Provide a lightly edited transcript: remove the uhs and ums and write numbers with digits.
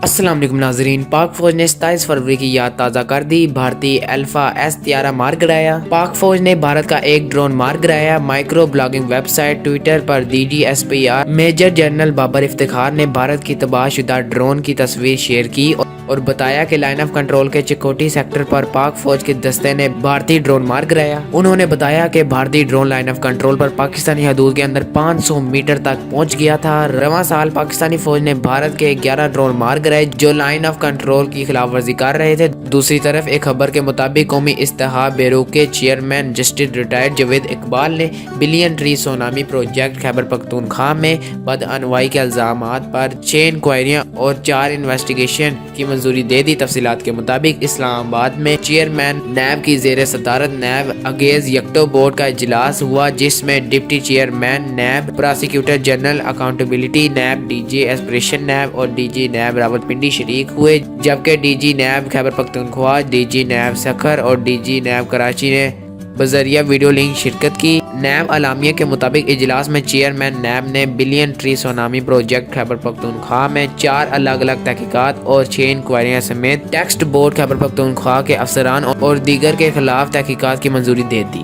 السلام علیکم ناظرین، پاک فوج نے 27 فروری کی یاد تازہ کر دی۔ بھارتی الفا ایس طیارہ مار گرایا۔ پاک فوج نے بھارت کا ایک ڈرون مار گرایا۔ Micro blogging website Twitter پر DGSPR major general Babar Iftikhar نے بھارت کی تباہ شدہ ڈرون کی تصویر شیئر کی اور بتایا کہ لائن آف کنٹرول کے چکوٹی سیکٹر پر پاک فوج کے دستے نے بھارتی ڈرون مار گرایا۔ انہوں نے بتایا کہ بھارتی ڈرون لائن آف کنٹرول پر پاکستانی حدود کے اندر 500 میٹر تک پہنچ گیا تھا۔ رواں سال پاکستانی فوج نے بھارت کے 11 ڈرون مار گرائے جو لائن آف کنٹرول کی خلاف ورزی کر رہے تھے۔ دوسری طرف ایک خبر کے مطابق قومی اتحاد بیروق کے chairman justice retired Javed Iqbal نے billion tree tsunami project Khyber Pakhtunkhwa میں بدعنوانی کے الزامات پر 6 انکوائریاں اور 4 انویسٹیگیشن کی منظوری دے دی۔ تفصیلات کے مطابق اسلام آباد میں چیئرمین نیب کی زیر صدارت نیب اگیز یکٹو بورڈ کا اجلاس ہوا، جس میں deputy chairman NAB, prosecutor general accountability NAB, DG ایسپریشن نیب اور DG نیب راولپنڈی شریک ہوئے، جبکہ DG NAB Khyber Pakhtunkhwa, DG NAB Sukkur اور DG نیب کراچی نے بذریعہ ویڈیو لنک شرکت کی۔ نیب اعلامیہ کے مطابق اجلاس میں چیئرمین نیب نے billion tree tsunami project Khyber Pakhtunkhwa میں 4 الگ الگ تحقیقات اور 6 انکوائریاں سمیت ٹیکسٹ بورڈ خیبر پختونخوا کے افسران اور دیگر کے خلاف تحقیقات کی منظوری دے دی۔